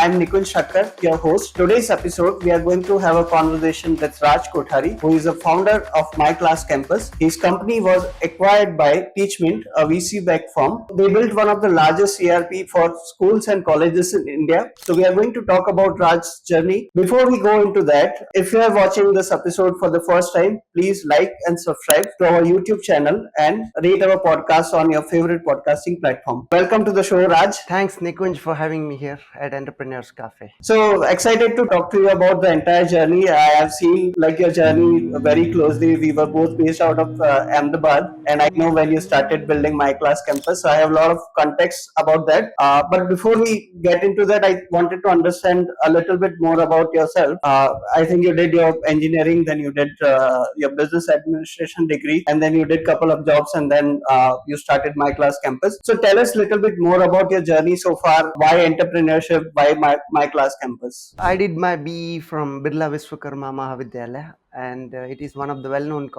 I'm Nikunj Thakkar, your host. Today's episode, we are going to have a conversation with Raj Kothari, who is a founder of MyClassCampus. His company was acquired by Teachmint, a VC-backed firm. They built one of the largest ERP for schools and colleges in India. So we are going to talk about Raj's journey. Before we go into that, if you are watching this episode for the first time, please like and subscribe to our YouTube channel and rate our podcast on your favorite podcasting platform. Welcome to the show, Raj. Thanks, Nikunj, for having me here at Entrepreneur's Cafe. So excited to talk to you about the entire journey. I have seen like your journey very closely. We were both based out of Ahmedabad, and I know when you started building My Class Campus. So I have a lot of context about that. But before we get into that, I wanted to understand a little bit more about yourself. I think you did your engineering, then you did your business administration degree, and then you did couple of jobs, and then you started My Class Campus. So tell us a little bit more about your journey so far. Why entrepreneurship? Why My Class Campus? I did my BE from Birla Vishwakarma Mahavidyalaya, and it is one of the well-known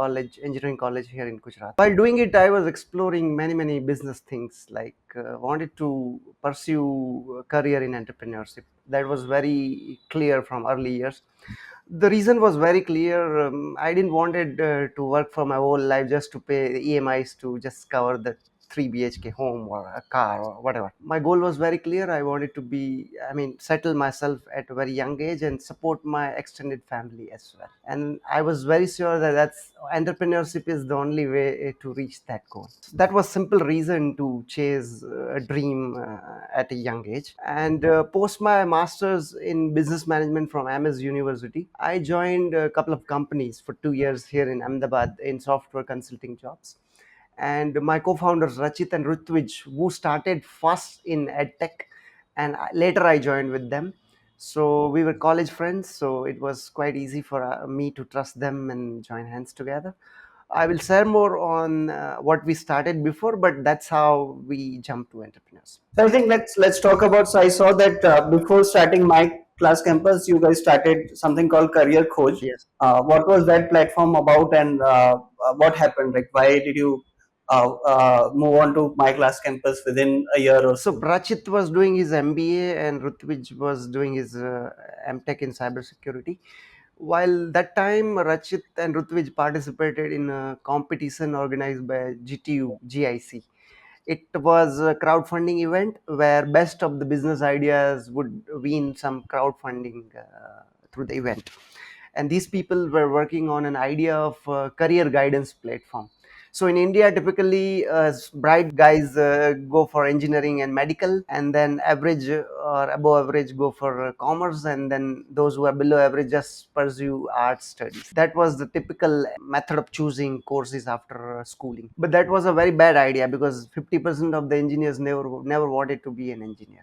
engineering college here in Gujarat. While doing it, I was exploring many business things, like wanted to pursue a career in entrepreneurship. That was very clear from early years. The reason was very clear. I didn't wanted to work for my whole life just to pay the EMIs to just cover the 3 BHK home or a car or whatever. My goal was very clear. I wanted to settle myself at a very young age and support my extended family as well. And I was very sure that that's entrepreneurship is the only way to reach that goal. So that was simple reason to chase a dream at a young age. And post my master's in business management from MS University, I joined a couple of companies for 2 years here in Ahmedabad in software consulting jobs. And my co-founders Rachit and Rutvij, who started first in EdTech, and later I joined with them. So we were college friends, so it was quite easy for me to trust them and join hands together. I will share more on what we started before, but that's how we jumped to entrepreneurs. So I think let's talk about. So I saw that before starting My Class Campus, you guys started something called Career Coach. Yes. What was that platform about, and what happened? Like, why did you move on to My Class Campus within a year or So so? Rachit was doing his MBA and Rutvij was doing his MTech in cybersecurity. While that time, Rachit and Rutvij participated in a competition organized by GTU, GIC. It was a crowdfunding event where best of the business ideas would win some crowdfunding through the event. And these people were working on an idea of a career guidance platform. So in India, typically bright guys go for engineering and medical, and then average or above average go for commerce, and then those who are below average just pursue art studies. That was the typical method of choosing courses after schooling. But that was a very bad idea because 50% of the engineers never wanted to be an engineer.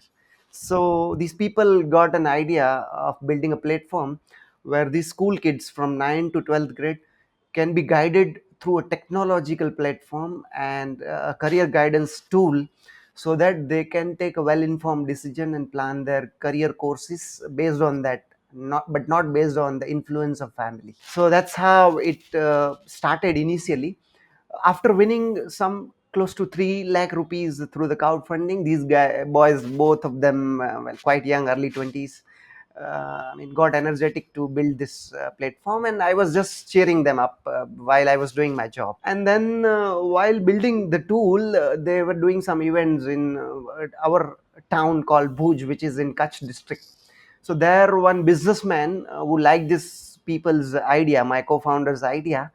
So these people got an idea of building a platform where these school kids from 9 to 12th grade can be guided through a technological platform and a career guidance tool, so that they can take a well informed decision and plan their career courses based on that, not based on the influence of family. So that's how it started initially. After winning some close to 3 lakh rupees through the crowdfunding, these boys, both of them quite young, early 20s, got energetic to build this platform, and I was just cheering them up while I was doing my job. And then while building the tool, they were doing some events in our town called Bhuj, which is in Kutch district. So there, one businessman who liked this people's idea, my co-founder's idea,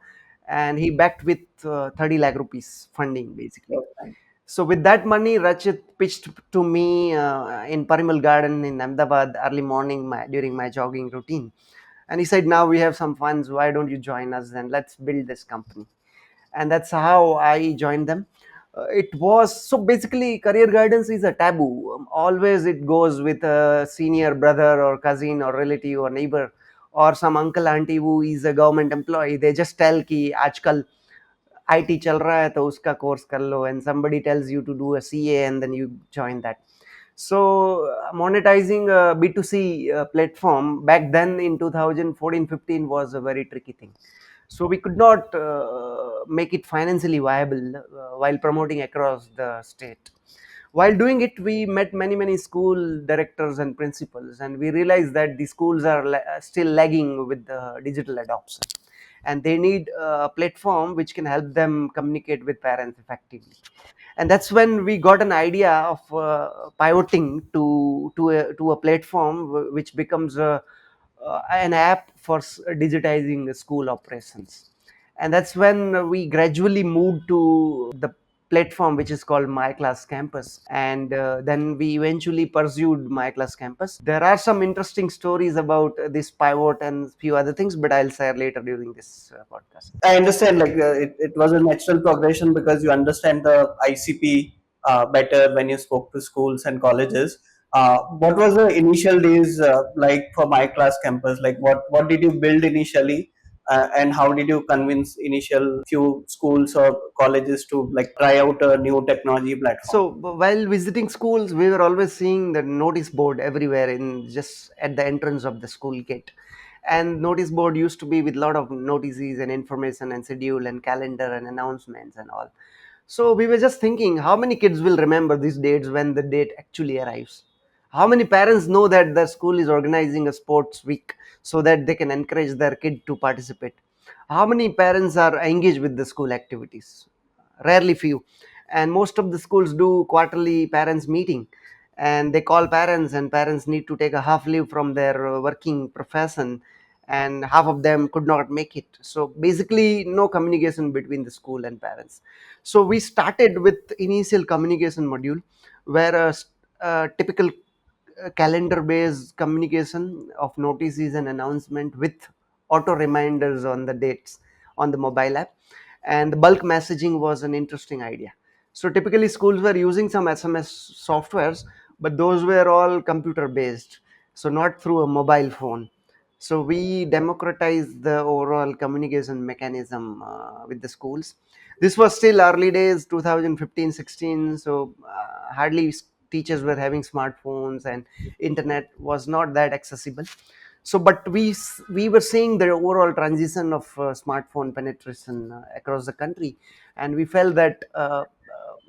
and he backed with 30 lakh rupees funding basically. So with that money, Rachit pitched to me in Parimal Garden in Ahmedabad early morning during my jogging routine. And he said, now we have some funds, why don't you join us and let's build this company? And that's how I joined them. It was so basically career guidance is a taboo. Always it goes with a senior brother or cousin or relative or neighbor or some uncle auntie who is a government employee. They just tell कि आजकल IT चल रहा है तो उसका course कर लो, and somebody tells you to do a CA and then you join that. So monetizing a B2C platform back then in 2014-15 was a very tricky thing. So we could not make it financially viable while promoting across the state. While doing it, we met many school directors and principals, and we realized that the schools are still lagging with the digital adoption, and they need a platform which can help them communicate with parents effectively. And that's when we got an idea of pivoting to a platform which becomes an app for digitizing the school operations. And that's when we gradually moved to the platform which is called MyClassCampus, and then we eventually pursued MyClassCampus. There are some interesting stories about this pivot and few other things, but I'll share later during this podcast. I understand, like it was a natural progression because you understand the ICP better when you spoke to schools and colleges. What was the initial days like for my class campus? Like what did you build initially, and how did you convince initial few schools or colleges to like try out a new technology platform? So while visiting schools, we were always seeing the notice board everywhere in just at the entrance of the school gate. And notice board used to be with a lot of notices and information and schedule and calendar and announcements and all. So we were just thinking, how many kids will remember these dates when the date actually arrives? How many parents know that the school is organizing a sports week so that they can encourage their kid to participate? How many parents are engaged with the school activities? Rarely few. And most of the schools do quarterly parents meeting, and they call parents, and parents need to take a half leave from their working profession, and half of them could not make it. So basically no communication between the school and parents. So we started with initial communication module where a typical calendar based communication of notices and announcement with auto reminders on the dates on the mobile app. And the bulk messaging was an interesting idea. So typically schools were using some SMS softwares, but those were all computer based, so not through a mobile phone. So we democratized the overall communication mechanism with the schools. This was still early days, 2015-16. So hardly teachers were having smartphones, and internet was not that accessible. So but we were seeing the overall transition of smartphone penetration across the country, and we felt that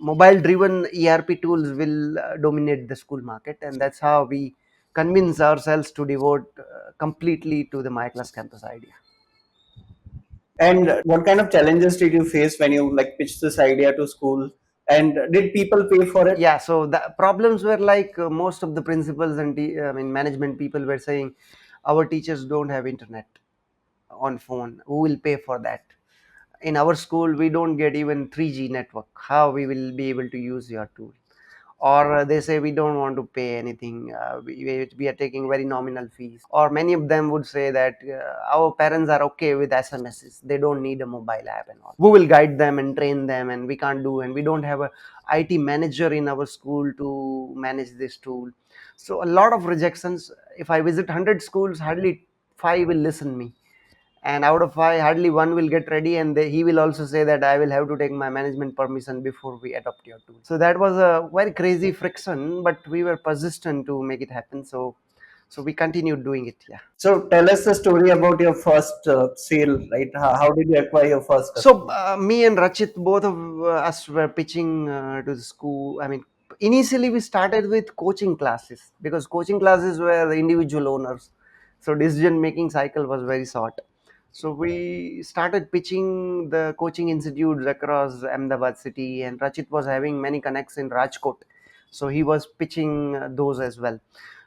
mobile driven ERP tools will dominate the school market, and that's how we convince ourselves to devote completely to the My Class Campus idea. And what kind of challenges did you face when you like pitched this idea to school? And did people pay for it? Yeah, so the problems were like most of the principals and I mean management people were saying, our teachers don't have internet on phone, who will pay for that? In our school we don't get even 3G network, how we will be able to use your tool? Or they say we don't want to pay anything, we are taking very nominal fees. Or many of them would say that our parents are okay with SMSs, they don't need a mobile app and all, who will guide them and train them, and we can't do, and we don't have a IT manager in our school to manage this tool. So a lot of rejections. If I visit 100 schools, hardly 5 will listen me, and out of 5 hardly one will get ready, and he will also say that I will have to take my management permission before we adopt your tool. So that was a very crazy friction, but we were persistent to make it happen. So we continued doing it. Yeah. So tell us the story about your first sale, right? How did you acquire your first So customer? me and Rachit, both of us were pitching to the school. I mean, initially we started with coaching classes because coaching classes were the individual owners, so decision making cycle was very short. So we started pitching the coaching institutes across Ahmedabad city, and Rachit was having many connects in Rajkot, so he was pitching those as well.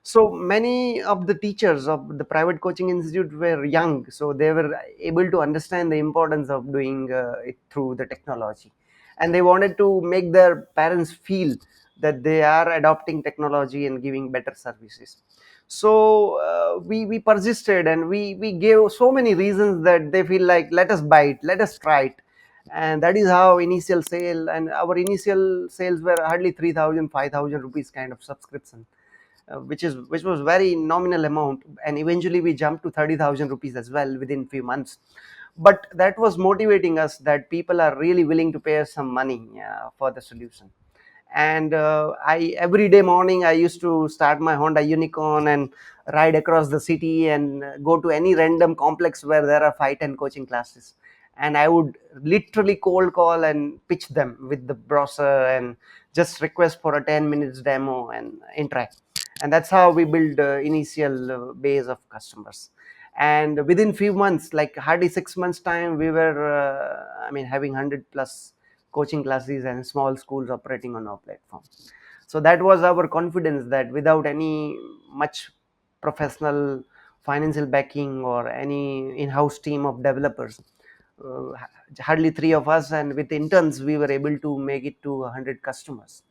So many of the teachers of the private coaching institute were young, so they were able to understand the importance of doing it through the technology, and they wanted to make their parents feel that they are adopting technology and giving better services. So we persisted, and we gave so many reasons that they feel like, let us buy it, let us try it. And that is how initial sale, and our initial sales were hardly 3,000, 5,000 rupees kind of subscription, which was very nominal amount, and eventually we jumped to 30,000 rupees as well within few months. But that was motivating us that people are really willing to pay us some money for the solution. And I every day morning I used to start my Honda Unicorn and ride across the city and go to any random complex where there are 5-10 coaching classes, and I would literally cold call and pitch them with the brochure and just request for a 10 minutes demo and interact. And that's how we build initial base of customers. And within few months, like hardly 6 months time, we were having 100 plus coaching classes and small schools operating on our platform. So that was our confidence that without any much professional financial backing or any in-house team of developers, uh, hardly three of us, and with interns we were able to make it to 100 customers.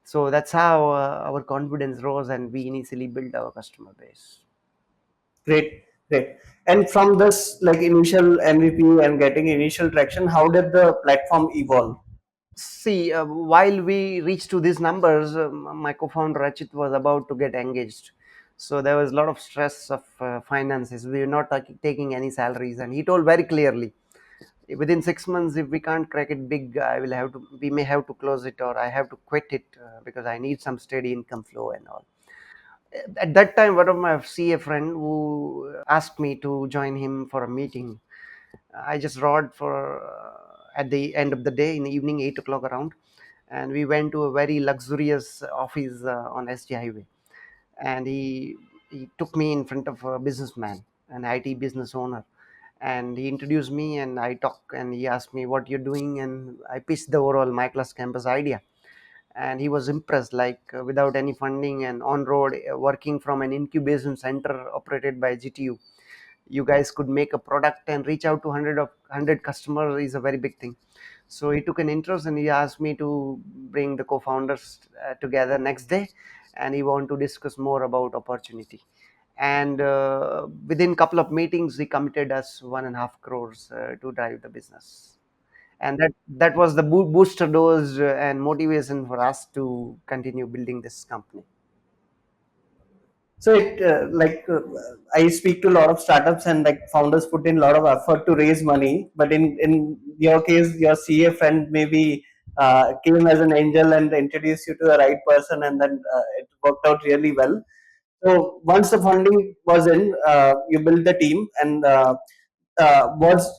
So that's how our confidence rose, and we initially built our customer base. Great, great. And from this like initial MVP and getting initial traction, how did the platform evolve? See, while we reached to these numbers, my co-founder Rachit was about to get engaged. So there was a lot of stress of finances. We were not taking any salaries, and he told very clearly, within 6 months, if we can't crack it big, I will have to. We may have to close it, or I have to quit it because I need some steady income flow and all. At that time, one of my CA friend who asked me to join him for a meeting. I just rode for at the end of the day in the evening, 8 o'clock around, and we went to a very luxurious office on SG Highway. And he took me in front of a businessman, an IT business owner, and he introduced me and I talked, and he asked me what you're doing, and I pitched the overall my class campus idea. And he was impressed, like without any funding and on road, working from an incubation center operated by GTU, you guys could make a product and reach out to 100 customers is a very big thing. So he took an interest and he asked me to bring the co-founders together next day, and he want to discuss more about opportunity. And within couple of meetings he committed us 1.5 crores to drive the business. And that was the booster dose and motivation for us to continue building this company. So it I speak to a lot of startups and like founders put in a lot of effort to raise money, but in your case, your CA friend maybe came as an angel and introduced you to the right person, and then it worked out really well. So once the funding was in, you built the team, and was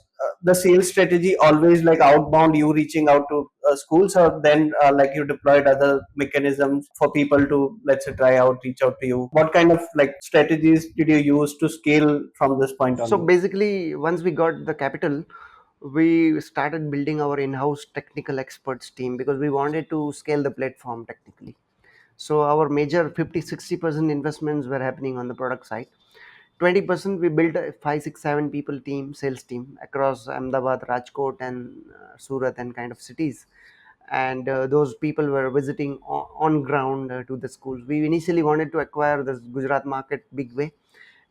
the sales strategy always like outbound, you reaching out to schools, or then like you deployed other mechanisms for people to, let's say, try out, reach out to you? What kind of like strategies did you use to scale from this point So onwards? basically, once we got the capital, we started building our in-house technical experts team because we wanted to scale the platform technically. So our major 50-60% investments were happening on the product side. 20% we built a 5 6 7 people team, sales team across Ahmedabad, Rajkot, and Surat and kind of cities. And those people were visiting on ground to the schools. We initially wanted to acquire the Gujarat market big way,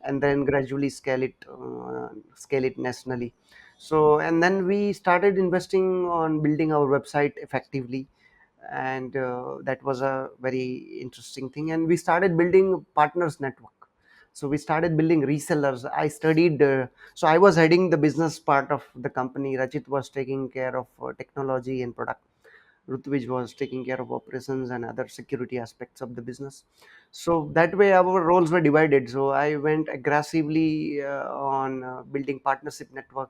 and then gradually scale it nationally. So and then we started investing on building our website effectively, and that was a very interesting thing. And we started building partners network. So we started building resellers. I studied so I was heading the business part of the company. Rajit was taking care of technology and product. Rutvij was taking care of operations and other security aspects of the business. So that way our roles were divided. So I went aggressively on building partnership network.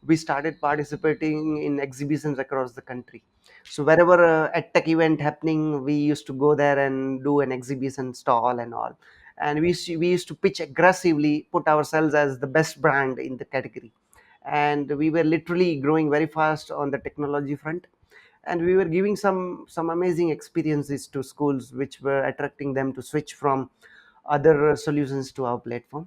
We started participating in exhibitions across the country. So wherever EdTech event happening, we used to go there and do an exhibition stall and all. And we used to pitch aggressively, put ourselves as the best brand in the category. And we were literally growing very fast on the technology front, and we were giving some amazing experiences to schools which were attracting them to switch from other solutions to our platform.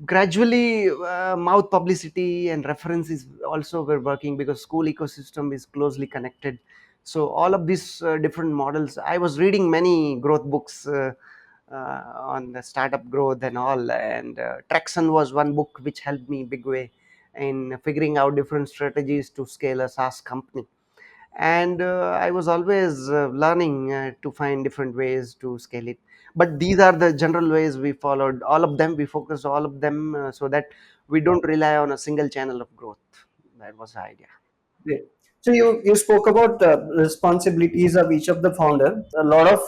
Gradually mouth publicity and references also were working because school ecosystem is closely connected. So all of these different models, I was reading many growth books on the startup growth and all, and traction was one book which helped me big way in figuring out different strategies to scale a SaaS company. And I was always learning to find different ways to scale it. But these are the general ways we followed. All of them we focused all of them so that we don't rely on a single channel of growth. That was the idea. Great. So you spoke about the responsibilities of each of the founder. A lot of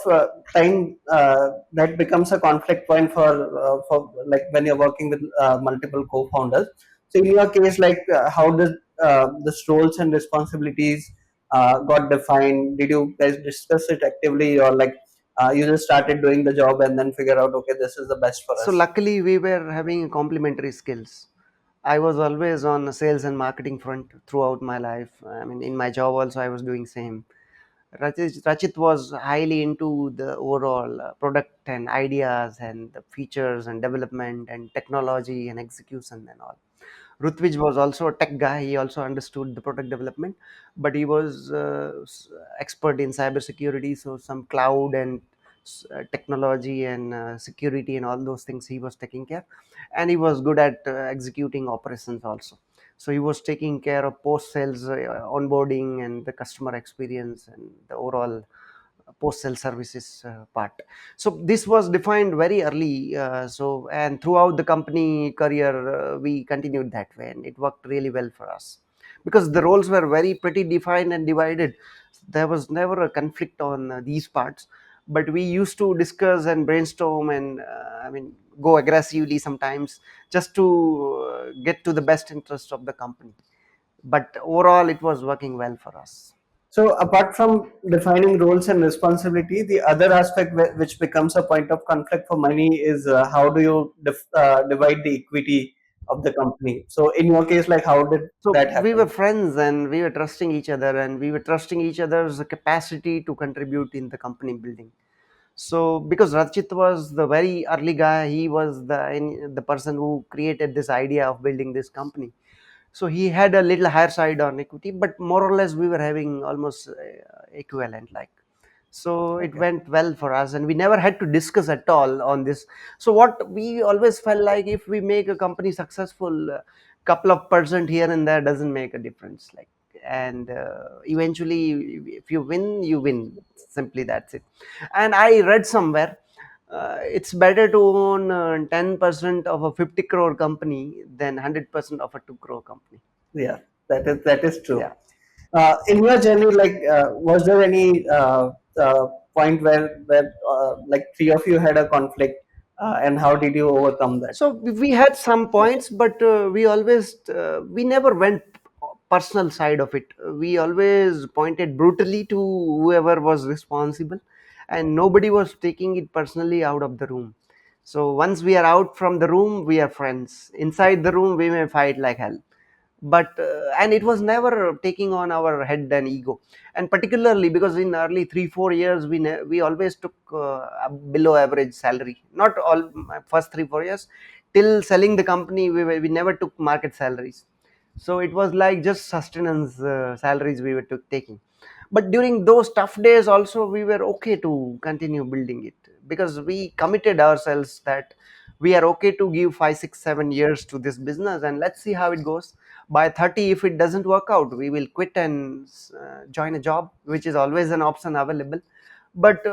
time that becomes a conflict point for like when you're working with multiple co-founders. So in your case, like how does the roles and responsibilities got defined? Did you guys discuss it actively, or like you just started doing the job and then figure out, okay, this is the best for So us? luckily we were having complementary skills. I was always on the sales and marketing front throughout my life. I mean, in my job also I was doing same. Rachit was highly into the overall product and ideas and the features and development and technology and execution and all. Rutvij was also a tech guy. He also understood the product development, but he was expert in cybersecurity. So some cloud and technology and security and all those things he was taking care, and he was good at executing operations also. So he was taking care of post sales onboarding and the customer experience and the overall post sale services part. So this was defined very early. So and throughout the company career, we continued that way, and it worked really well for us because the roles were very pretty defined and divided. There was never a conflict on these parts, but we used to discuss and brainstorm and I mean go aggressively sometimes just to get to the best interest of the company. But overall, it was working well for us. So apart from defining roles and responsibility, the other aspect which becomes a point of conflict for many is how do you divide the equity of the company? So in your case, like how did So that we were happen? friends and we were trusting each other and we were trusting each other's capacity to contribute in the company building. So because Rachit was the very early guy, he was the person who created this idea of building this company. So he had a little higher side on equity, but more or less we were having almost equivalent like. So it Okay. went well for us and we never had to discuss at all on this. So what we always felt like, if we make a company successful, couple of percent here and there doesn't make a difference, like. And eventually if you win, you win, simply that's it. And I read somewhere, it's better to own 10% of a 50 crore company than 100% of a 2 crore company. Yeah, that is true. Yeah. In your journey, like, was there any point where like three of you had a conflict, and how did you overcome that? So we had some points, but we always we never went personal side of it. We always pointed brutally to whoever was responsible, and nobody was taking it personally out of the room. So once we are out from the room, we are friends. Inside the room, we may fight like hell, but and it was never taking on our head and ego. And particularly because in early 3 4 years we always took a below average salary, not all first 3 4 years till selling the company. We never took market salaries, so it was like just sustenance salaries we were taking. But during those tough days also we were okay to continue building it because we committed ourselves that we are okay to give 5 6 7 years to this business and let's see how it goes. By 30, if it doesn't work out, we will quit and join a job, which is always an option available. But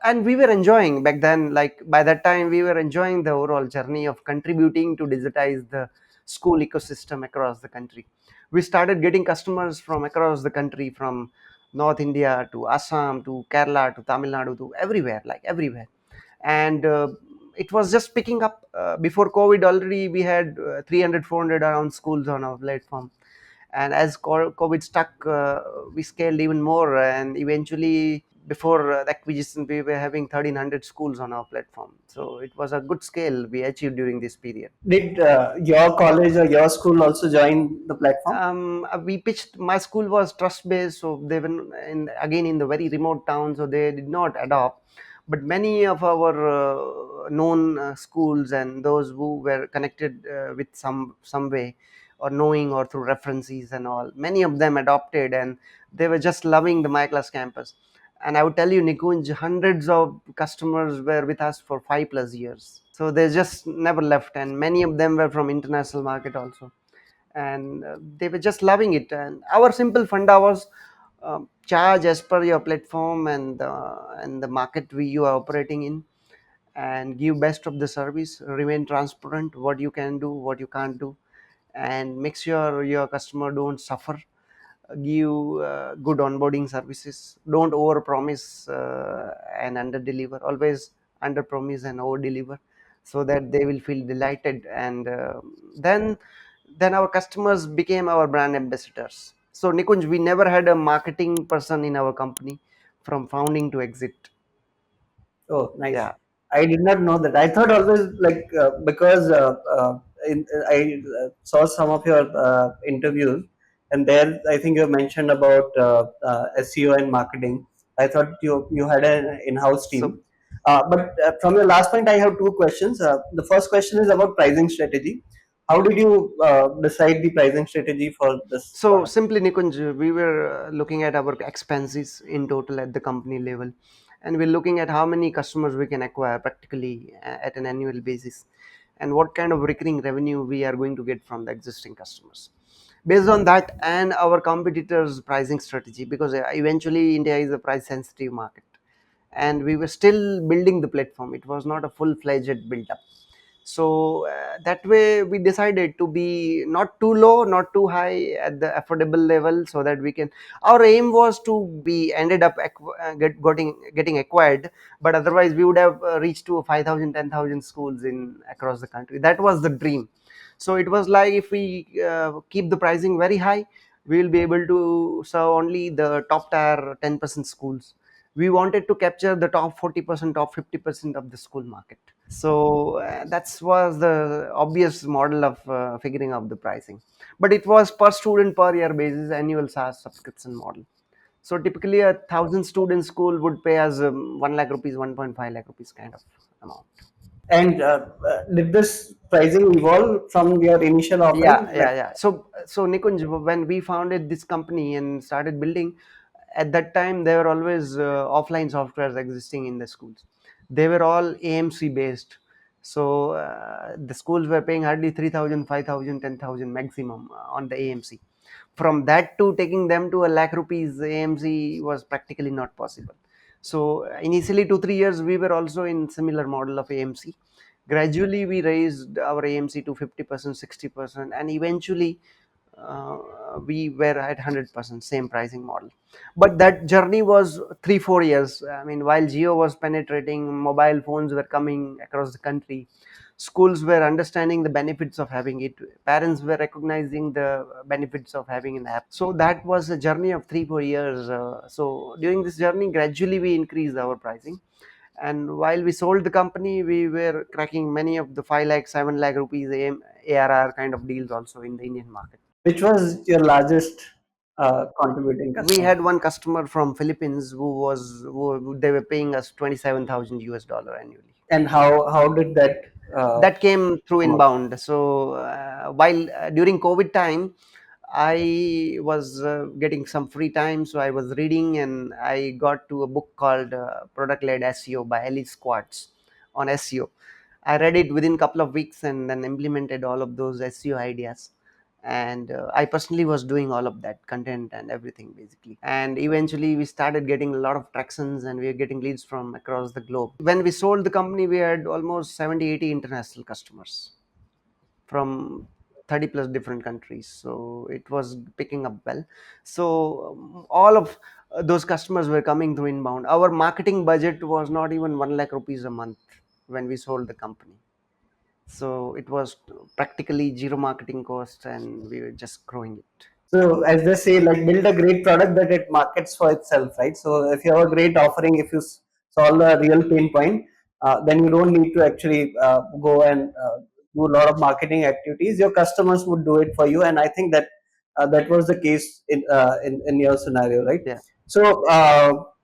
and we were enjoying back then, like by that time we were enjoying the overall journey of contributing to digitize the school ecosystem across the country. We started getting customers from across the country, from North India to Assam to Kerala to Tamil Nadu to everywhere, like everywhere. And it was just picking up. Before COVID already we had 300 400 around schools on our platform, and as COVID stuck, we scaled even more, and eventually before the acquisition we were having 1300 schools on our platform. So it was a good scale we achieved during this period. Did your college or your school also join the platform? We pitched. My school was trust based, so they were again in the very remote town, so they did not adopt. But many of our known schools and those who were connected with some way, or knowing or through references and all, many of them adopted, and they were just loving the MyClassCampus. And I would tell you, Nikunj, hundreds of customers were with us for 5 plus years. So they just never left, and many of them were from international market also, and they were just loving it. And our simple funda was, charge as per your platform and the market you are operating in, and give best of the service, remain transparent what you can do, what you can't do, and make sure your customer don't suffer. Give good onboarding services, don't over promise and under deliver, always under promise and over deliver, so that they will feel delighted. And then our customers became our brand ambassadors. So Nikunj, we never had a marketing person in our company from founding to exit. Oh, nice. Yeah. I did not know that. I thought always like because I saw some of your interviews, and there I think you mentioned about SEO and marketing. I thought you had an in-house So team. But from your last point, I have two questions. The first question is about pricing strategy. How did you decide the pricing strategy for this So product? simply, Nikunj, we were looking at our expenses in total at the company level, and we're looking at how many customers we can acquire practically at an annual basis, and what kind of recurring revenue we are going to get from the existing customers. Based on that, and our competitors' pricing strategy, because eventually India is a price-sensitive market, and we were still building the platform. It was not a full-fledged build-up. So that way we decided to be not too low, not too high, at the affordable level, so that we can, our aim was to be ended up getting acquired, but otherwise we would have reached to 5,000, 10,000 schools in across the country. That was the dream. So it was like, if we keep the pricing very high, we will be able to serve only the top tier 10% schools. We wanted to capture the top 40%, top 50% of the school market. So that was the obvious model of figuring out the pricing, but it was per student per year basis, annual SaaS subscription model. So typically a 1,000 student school would pay us 1 lakh rupees, 1.5 lakh rupees kind of amount. And did this pricing evolve from your initial Yeah, offering? yeah, Like, yeah. So Nikunj, when we founded this company and started building, at that time there were always offline softwares existing in the schools. They were all AMC based. So the schools were paying hardly 3,000, 5,000, 10,000 maximum on the AMC. From that to taking them to a lakh rupees AMC was practically not possible. So initially 2 3 years we were also in similar model of AMC. Gradually we raised our AMC to 50%, 60%, and eventually uh, we were at 100% same pricing model. But that journey was 3 4 years. I mean, while Geo was penetrating, mobile phones were coming across the country, schools were understanding the benefits of having it, parents were recognizing the benefits of having an app. So that was a journey of 3 4 years. So during this journey, gradually we increased our pricing, and while we sold the company, we were cracking many of the 5 lakh 7 lakh rupees ARR kind of deals also in the Indian market. which was your largest contributing We customer? had one customer from Philippines who they were paying us 27,000 US dollar annually. And how did that That came through come up? inbound. So while during COVID time, I was getting some free time, so I was reading, and I got to a book called Product Led SEO by Alice Quartz on SEO. I read it within a couple of weeks and then implemented all of those SEO ideas. And I personally was doing all of that content and everything basically. And eventually we started getting a lot of tractions, and we were getting leads from across the globe. When we sold the company, we had almost 70 80 international customers from 30 plus different countries. So it was picking up well. So all of those customers were coming through inbound. Our marketing budget was not even 1 lakh rupees a month when we sold the company. So it was practically zero marketing cost, and we were just growing it. So as they say, like build a great product that it markets for itself, right? So if you have a great offering, if you solve a real pain point, then you don't need to actually go and do a lot of marketing activities. Your customers would do it for you, and I think that that was the case in your scenario, right? Yeah. So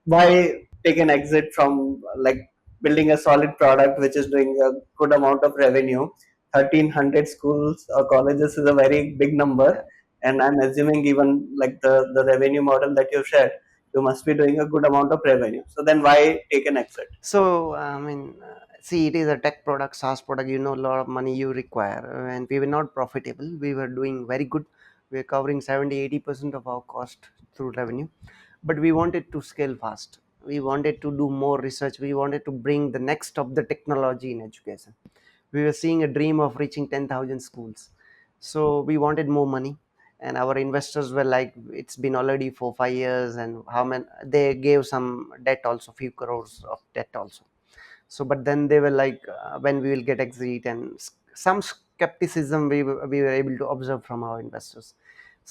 why take an exit from like building a solid product which is doing a good amount of revenue? 1,300 schools or colleges is a very big number, Yeah. and I'm assuming even like the revenue model that you shared, you must be doing a good amount of revenue. So then why take an exit? So, I mean, see, it is a tech product, SaaS product, a lot of money you require. And we were not profitable. We were doing very good. We were covering 70 80% of our cost through revenue. But we wanted to scale fast. We wanted to do more research. We wanted to bring the next of the technology in education. We were seeing a dream of reaching 10,000 schools. So we wanted more money. And our investors were like, it's been already for 5 years, and how many, they gave some debt also, few crores of debt also. So but then they were like, when we will get exit, and some skepticism we were able to observe from our investors.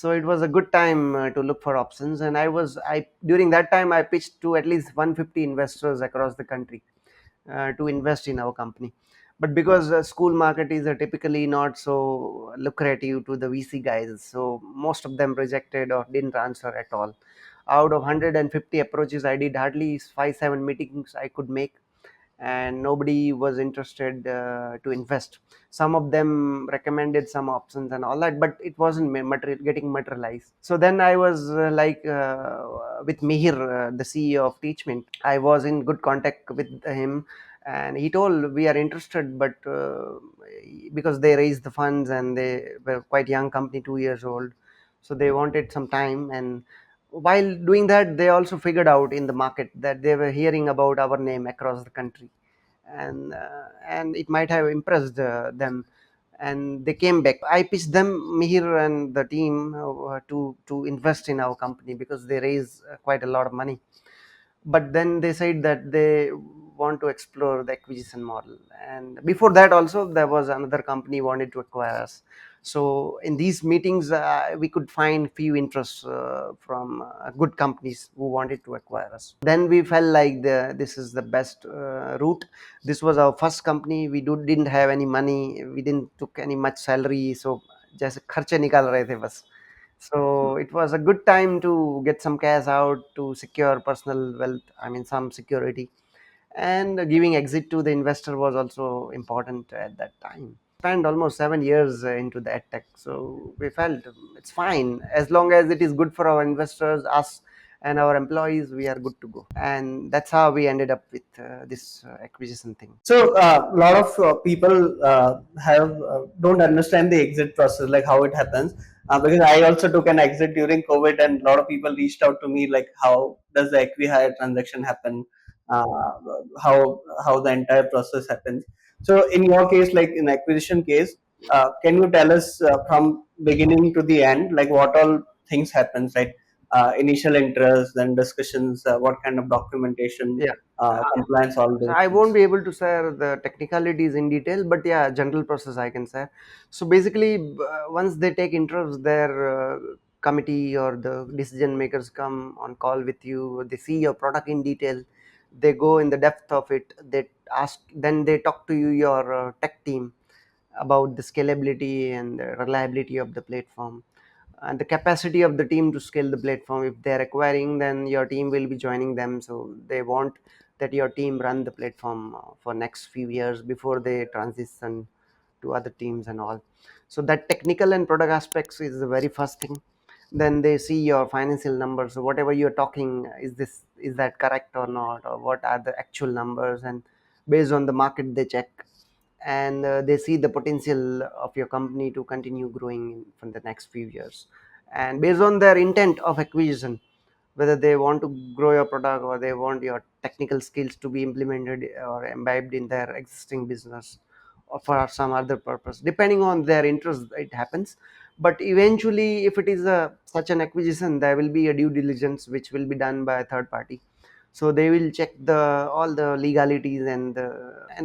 So it was a good time to look for options, and I during that time I pitched to at least 150 investors across the country to invest in our company. But because school market is typically not so lucrative to the VC guys, so most of them rejected or didn't answer at all. Out of 150 approaches, I did hardly 5 7 meetings I could make, and nobody was interested to invest. Some of them recommended some options and all that, but it wasn't getting materialized. So then I was with Mihir, the CEO of Teachmint. I was in good contact with him, and he told we are interested, but because they raised the funds and they were quite young company, 2 years old, so they wanted some time. And while doing that, they also figured out in the market that they were hearing about our name across the country, and it might have impressed them, and they came back. I pitched them, Mihir and the team, to invest in our company because they raise quite a lot of money. But then they said that they want to explore the acquisition model, and before that also there was another company wanted to acquire us. So in these meetings, we could find few interests from good companies who wanted to acquire us. Then we felt like this is the best route. This was our first company. We didn't have any money, we didn't took any much salary, so just kharche nikal rahe the bas. So it was a good time to get some cash out to secure personal wealth, I mean, some security. And giving exit to the investor was also important at that time. Spent almost 7 years into the edtech. So we felt it's fine. As long as it is good for our investors, us, and our employees, we are good to go. And that's how we ended up with this acquisition thing. So a lot of people have don't understand the exit process, like how it happens. Because I also took an exit during COVID, and a lot of people reached out to me like, how does the acqui-hire transaction happen? Uh, how the entire process happens. So in your case, like in acquisition case, can you tell us from beginning to the end, like what all things happens, right? Initial interest, then discussions, what kind of documentation, Yeah. compliance, all So those I things. won't be able to share the technicalities in detail, but yeah, general process I can share. So basically, once they take interest, their committee or the decision makers come on call with you. They see your product in detail. They go in the depth of it. They ask, then they talk to you, your tech team, about the scalability and the reliability of the platform and the capacity of the team to scale the platform. If they're acquiring, then your team will be joining them, so they want that your team run the platform for next few years before they transition to other teams and all. So that technical and product aspects is the very first thing. Then they see your financial numbers. So whatever you're talking, is that correct or not, or what are the actual numbers? And based on the market, they check, and they see the potential of your company to continue growing for the next few years. And based on their intent of acquisition, whether they want to grow your product or they want your technical skills to be implemented or imbibed in their existing business or for some other purpose, depending on their interest, it happens. But eventually, if it is such an acquisition, there will be a due diligence which will be done by a third party. So they will check the all the legalities and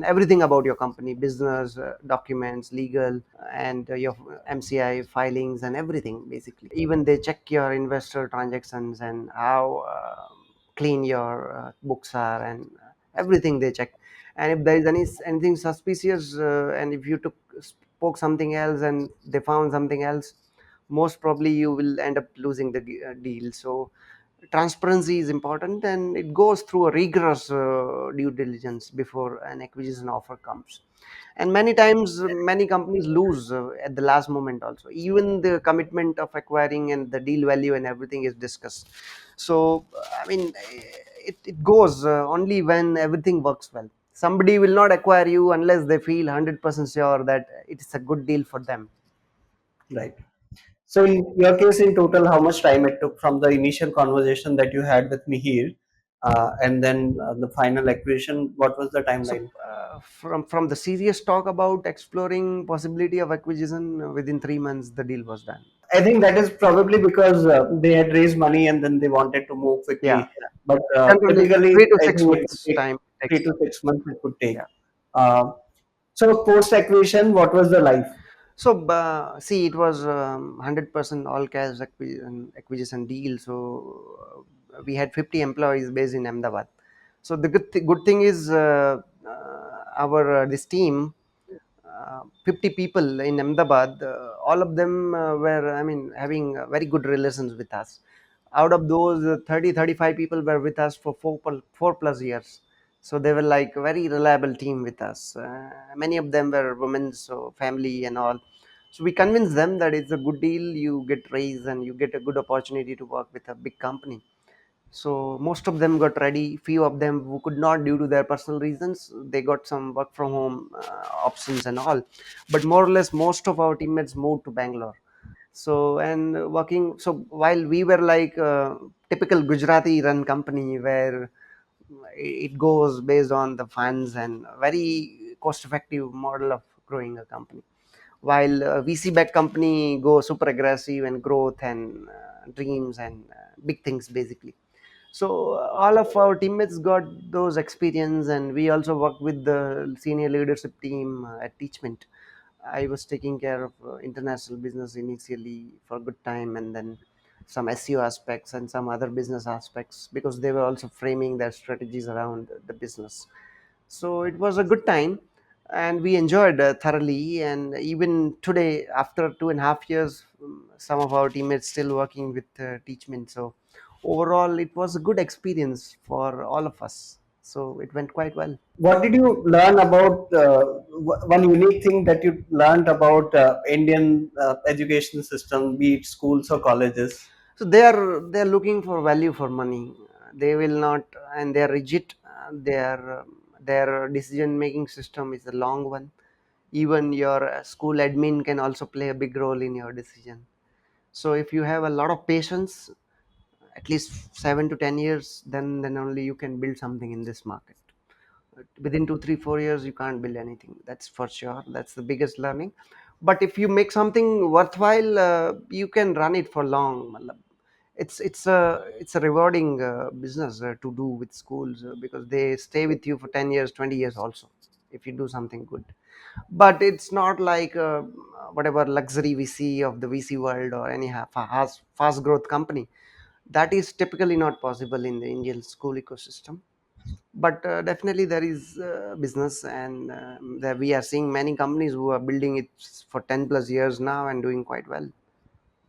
everything about your company, business, documents, legal, and your MCI filings and everything. Basically, even they check your investor transactions and how clean your books are, and everything they check. And if there is anything suspicious, and if you spoke something else and they found something else, most probably you will end up losing the deal. So transparency is important, and it goes through a rigorous due diligence before an acquisition offer comes. And many times, many companies lose at the last moment also. Even the commitment of acquiring and the deal value and everything is discussed. So I mean, it goes only when everything works well. Somebody will not acquire you unless they feel 100% sure that it is a good deal for them. Right. So in your case, in total, how much time it took from the initial conversation that you had with Mihir, and then the final acquisition? What was the So timeline? from the serious talk about exploring possibility of acquisition, within 3 months the deal was done. I think that is probably because they had raised money and then they wanted to move Yeah, quickly. But generally typically, three to I six think it would months take time it takes. 3 to 6 months. It could take. Yeah. Uh, so post acquisition, what was the life? So, see, it was 100% all cash acquisition deal. So, we had 50 employees based in Ahmedabad. So, the good thing is our this team, 50 people in Ahmedabad, all of them were, I mean, having very good relations with us. Out of those, 30, 35 people were with us for 4 plus years. So they were like a very reliable team with us. Many of them were women, so family and all. So we convinced them that it's a good deal. You get raise and you get a good opportunity to work with a big company. So most of them got ready. Few of them who could not due to their personal reasons, they got some work from home options and all. But more or less, most of our teammates moved to Bangalore. So and working. So while we were like a typical Gujarati run company where it goes based on the funds and very cost effective model of growing a company, while VC backed company go super aggressive and growth and dreams and big things basically. So all of our teammates got those experience, and we also worked with the senior leadership team at Teachmint. I was taking care of international business initially for a good time, and then some SEO aspects and some other business aspects because they were also framing their strategies around the business. So it was a good time, and we enjoyed thoroughly. And even today, after 2.5 years, some of our teammates still working with Teachment. So overall, it was a good experience for all of us. So it went quite well. What did you learn about one unique thing that you learned about Indian education system, be it schools or colleges? So they are looking for value for money. They will not, and they are rigid. Their decision making system is a long one. Even your school admin can also play a big role in your decision. So if you have a lot of patience, at least 7 to 10 years, then only you can build something in this market. Within 2 3 4 years you can't build anything, that's for sure. That's the biggest learning. But if you make something worthwhile, you can run it for long. Matlab, it's a rewarding business to do with schools, because they stay with you for 10 years 20 years also if you do something good. But it's not like whatever luxury we see of the VC world or any fast growth company. That is typically not possible in the Indian school ecosystem. But definitely there is business, and that we are seeing many companies who are building it for 10 plus years now and doing quite well.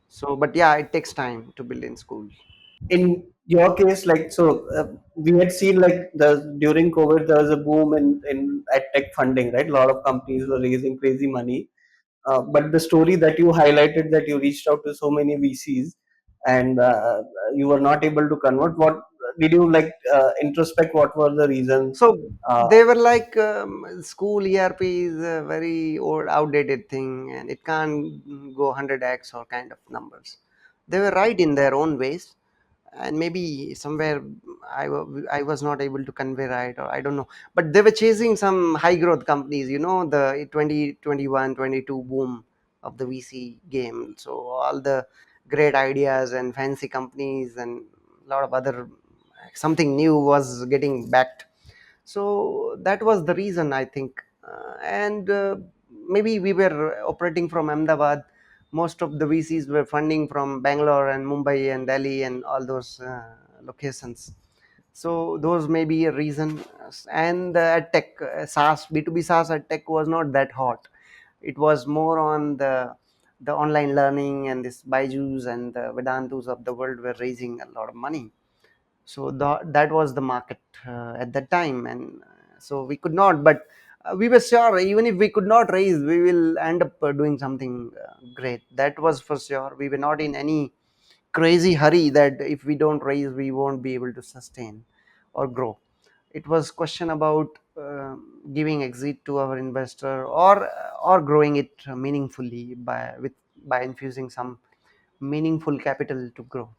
So but yeah, it takes time to build in schools. In your case, like so, we had seen like the during COVID there was a boom in EdTech funding, right? A lot of companies were raising crazy money. But the story that you highlighted, that you reached out to so many VCs and you were not able to convert. What did you like introspect? What were the reason? So Uh, they were like, school ERP is a very old outdated thing and it can't go 100x or kind of numbers. They were right in their own ways, and maybe somewhere I was not able to convey right, or I don't know. But they were chasing some high growth companies, the 2021 22 boom of the VC game. So all the great ideas and fancy companies and a lot of other something new was getting backed. So that was the reason, I think. And maybe we were operating from Ahmedabad. Most of the VCs were funding from Bangalore and Mumbai and Delhi and all those locations. So those may be a reason. And tech SaaS, B2B SaaS at tech was not that hot. It was more on the online learning, and this Byju's and the Vedantus of the world were raising a lot of money. So that was the market at that time. And so we could not, but we were sure even if we could not raise, we will end up doing something great. That was for sure. We were not in any crazy hurry that if we don't raise we won't be able to sustain or grow. It was question about giving exit to our investor, or growing it meaningfully by infusing some meaningful capital to grow.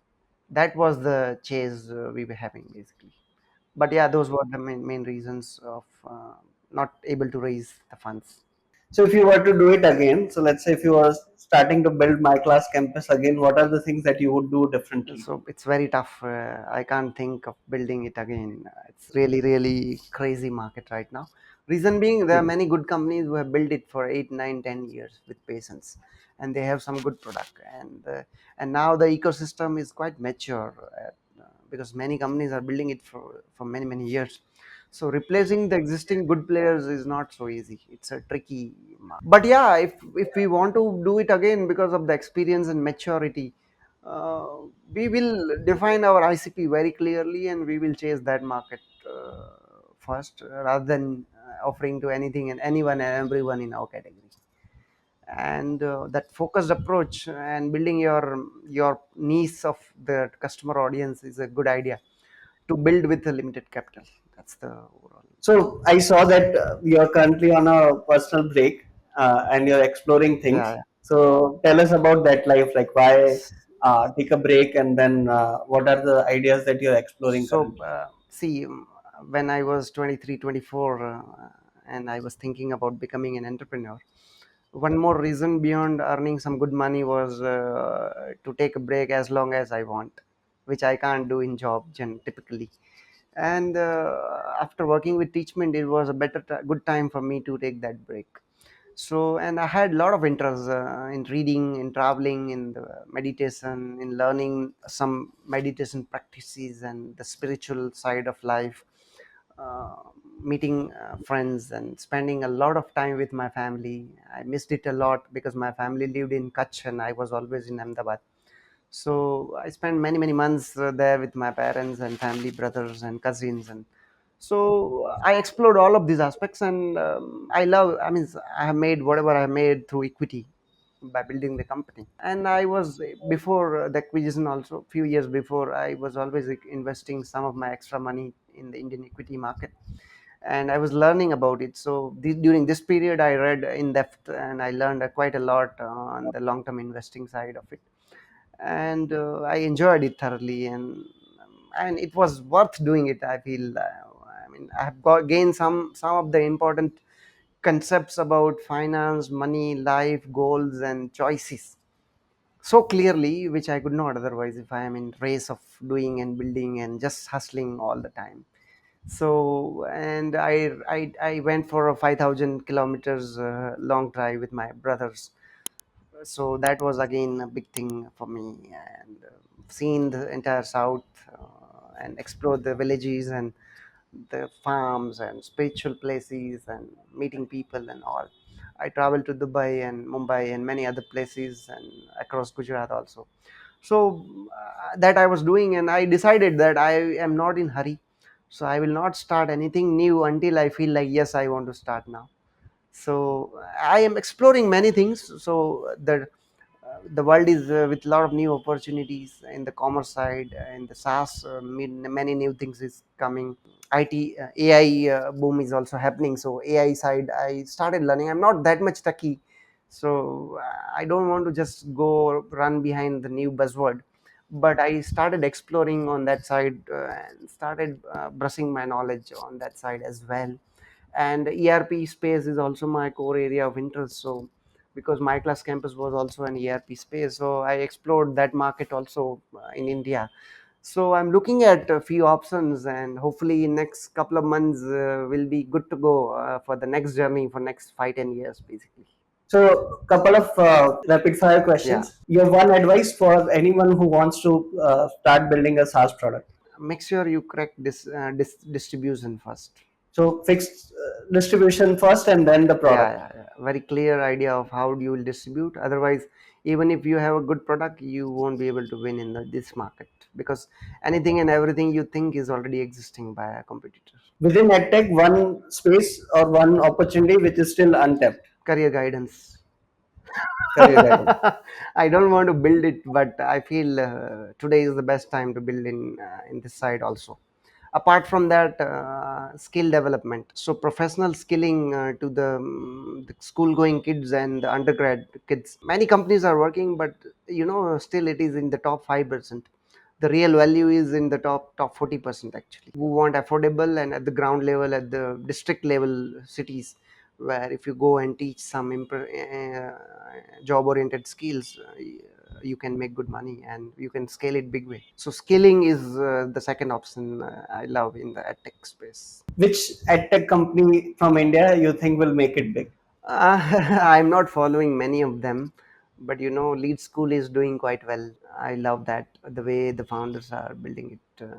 That was the chase we were having basically. But yeah, those were the main reasons of not able to raise the funds. so if you were to do it again, so let's say if you were starting to build my class campus again, what are the things that you would do differently? So it's very tough. I can't think of building it again. It's really, really crazy market right now. Reason being, there are Okay. many good companies who have built it for 8, 9, 10 years with patience, and they have some good product. And now the ecosystem is quite mature, because many companies are building it for many many years. So replacing the existing good players is not so easy. It's a tricky market. But yeah, if we want to do it again because of the experience and maturity, uh, we will define our ICP very clearly, and we will chase that market first, rather than offering to anything and anyone and everyone in our category. And that focused approach and building your niche of the customer audience is a good idea to build with a limited capital. That's the overall. So I saw that you're currently on a personal break and you're exploring things. Yeah, So tell us about that life, like why yeah. take a break, and then what are the ideas that you're exploring So, currently? see, when I was 23, 24, and I was thinking about becoming an entrepreneur, one more reason beyond earning some good money was to take a break as long as I want, which I can't do in job typically. And after working with Teachmint, it was a good time for me to take that break. So, and I had a lot of interest in reading, in traveling, in the meditation, in learning some meditation practices and the spiritual side of life, uh, meeting friends and spending a lot of time with my family. I missed it a lot because my family lived in Kutch and I was always in Ahmedabad. So I spent many many months there with my parents and family, brothers and cousins. And so I explored all of these aspects, and I mean, I have made whatever I made through equity by building the company. And I was, before the acquisition, also few years before, I was always investing some of my extra money in the Indian equity market, and I was learning about it. So during this period, I read in depth and I learned quite a lot on the long term investing side of it. And I enjoyed it thoroughly, and it was worth doing it, I feel. I mean, I have gained some of the important concepts about finance, money, life, goals, and choices so clearly, which I could not otherwise if I am in race of doing and building and just hustling all the time. So, and I went for a 5,000 kilometers long drive with my brothers. So that was again a big thing for me, and seen the entire south, and explored the villages and the farms and spiritual places and meeting people and all. I traveled to Dubai and Mumbai and many other places and across Gujarat also. So that I was doing, and I decided that I am not in hurry, so I will not start anything new until I feel like yes, I want to start now. So I am exploring many things. So the world is with a lot of new opportunities in the commerce side, in the SaaS. Many new things is coming. IT, AI boom is also happening. So AI side, I started learning. I'm not that much techie, so I don't want to just go run behind the new buzzword. But I started exploring on that side, and started brushing my knowledge on that side as well. And ERP space is also my core area of interest. So because my class campus was also an ERP space, so I explored that market also in India. So I'm looking at a few options, and hopefully in next couple of months will be good to go for the next journey for next 5-10 years basically. So, couple of rapid fire Yeah, questions. You have one advice for anyone who wants to start building a SaaS product. make sure you correct this distribution first. So, fixed distribution first, and then the Yeah, product. yeah, yeah, very clear idea of how you will distribute. Otherwise, even if you have a good product, you won't be able to win in this market, because anything and everything you think is already existing by a competitor. Within EdTech, one space or one opportunity which is still untapped. Career guidance. Career guidance. I don't want to build it, but I feel today is the best time to build in this side also. Apart from that, skill development. So professional skilling to the school going kids and the undergrad kids. Many companies are working, but still it is in the top 5%. The real value is in the top 40% actually, who want affordable and at the ground level, at the district level cities, where if you go and teach some job oriented skills, you can make good money and you can scale it big way. So scaling is the second option I love in the edtech space. Which edtech company from India you think will make it big? I'm not following many of them, but Lead School is doing quite well. I love that the way the founders are building it.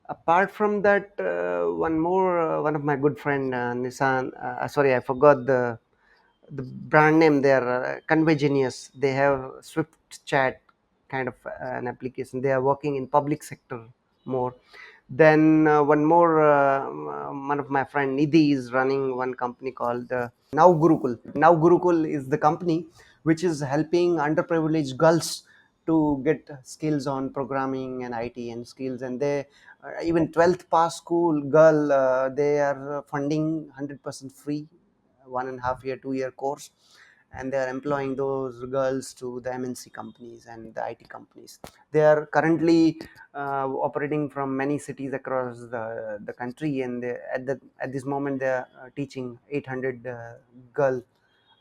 Apart from that, one of my good friend Nissan. Sorry, I forgot the brand name. They are Convegenius. They have Swift Chat kind of an application. They are working in public sector more. Then one of my friend Nidhi is running one company called Now Gurukul. Now Gurukul is the company which is helping underprivileged girls to get skills on programming and IT and skills. And they even 12th pass school girl, they are funding 100% free, 1.5 year, 2 year course, and they are employing those girls to the MNC companies and the IT companies. They are currently operating from many cities across the country, and at this moment they are teaching 800 girl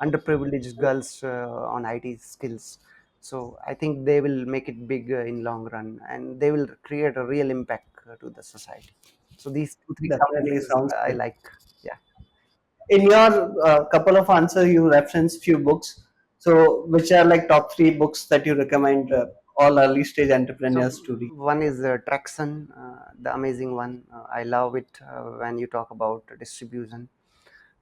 underprivileged girls on IT skills. So I think they will make it big in long run, and they will create a real impact to the society. So these two three Definitely companies sounds I good. like. Yeah. In your couple of answers, you referenced few books. So, which are like top three books that you recommend all early stage So entrepreneurs to read? one is Traction, the amazing one. I love it when you talk about distribution.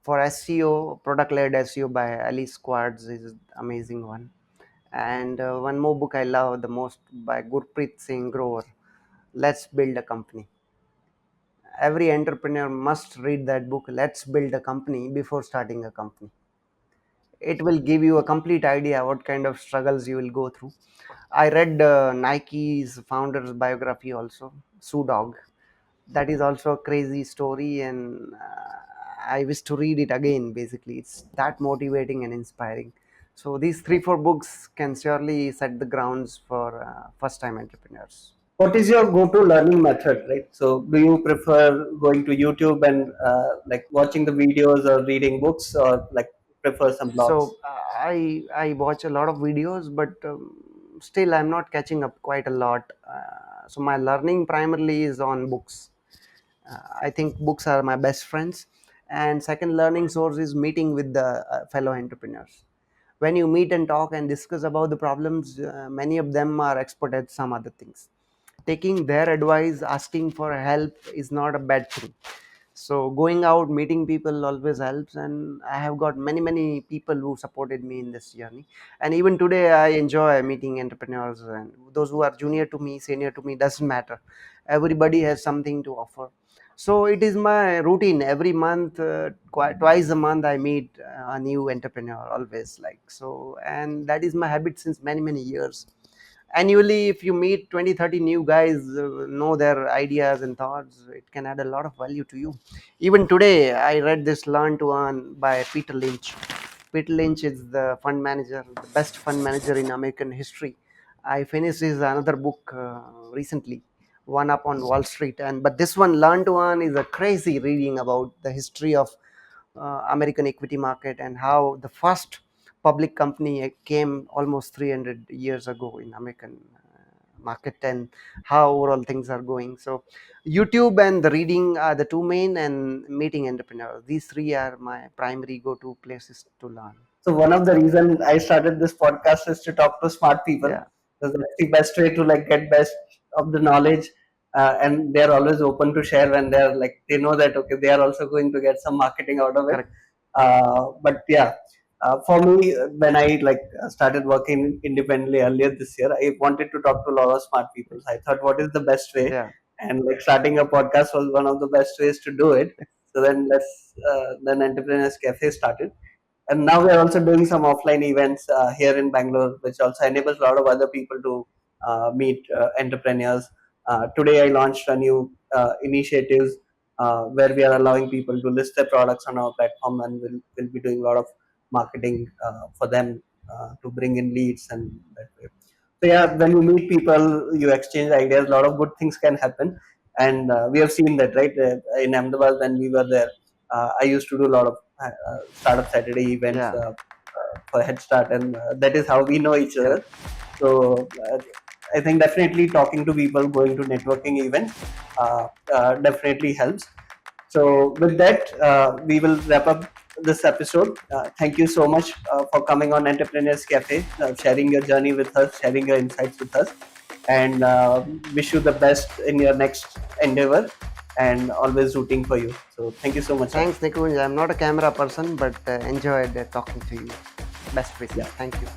For SEO, product-led SEO by Alice Quartz is amazing one. And one more book I love the most by Gurpreet Singh Grover. Let's Build a Company. Every entrepreneur must read that book. Let's build a company before starting a company. It will give you a complete idea what kind of struggles you will go through. I read Nike's founder's biography also, Sue Dog. That is also a crazy story, and I wish to read it again. Basically, it's that motivating and inspiring. So these three, four books can surely set the grounds for first-time entrepreneurs. What is your go-to learning method, right? So, do you prefer going to YouTube and like watching the videos or reading books, or like prefer some blogs? So I watch a lot of videos, but still I'm not catching up quite a lot. So my learning primarily is on books. I think books are my best friends, and second learning source is meeting with the fellow entrepreneurs. When you meet and talk and discuss about the problems, many of them are expert at some other things. Taking their advice, asking for help is not a bad thing. So going out, meeting people always helps, and I have got many people who supported me in this journey. And even today, I enjoy meeting entrepreneurs, and those who are junior to me, senior to me, doesn't matter. Everybody has something to offer. So it is my routine. Every month, twice a month, I meet a new entrepreneur. Always like so, and that is my habit since many years. Annually, if you meet 20, 30 new guys, know their ideas and thoughts, it can add a lot of value to you. Even today I read this Learn to Earn by Peter Lynch. Peter Lynch is the fund manager, the best fund manager in American history. I finished his another book recently, One Up on Wall Street, and but this one, Learn to Earn, is a crazy reading about the history of American equity market and how the first public company came almost 300 years ago in American market, and how overall things are going. So YouTube and the reading are the two main, and meeting entrepreneurs. These three are my primary go-to places to learn. So one of the reason I started this podcast is to talk to smart people. Yeah, Because that's the best way to like get best of the knowledge, and they're always open to share when they're like they know that okay they are also going to get some marketing out of it. correct. But yeah, for me when I like started working independently earlier this year, I wanted to talk to a lot of smart people. So I thought, what is the best way? Yeah, And like starting a podcast was one of the best ways to do it. So then Entrepreneurs Cafe started, and now we are also doing some offline events here in Bangalore, which also enables a lot of other people to meet entrepreneurs. Today, I launched a new initiatives where we are allowing people to list their products on our platform, and we'll be doing a lot of marketing for them to bring in leads and that way. So yeah, when you meet people, you exchange ideas. A lot of good things can happen, and we have seen that right in Ahmedabad when we were there. I used to do a lot of startup Saturday events yeah, for Head Start, and that is how we know each other. correct. So I think definitely talking to people, going to networking event, definitely helps. So with that, we will wrap up this episode. Thank you so much for coming on Entrepreneurs Cafe, sharing your journey with us, sharing your insights with us, and wish you the best in your next endeavor. And always rooting for you. So thank you so much, Raj. Thanks, Nikunj. I'm not a camera person, but enjoyed talking to you. Best wishes. Yeah. Thank you.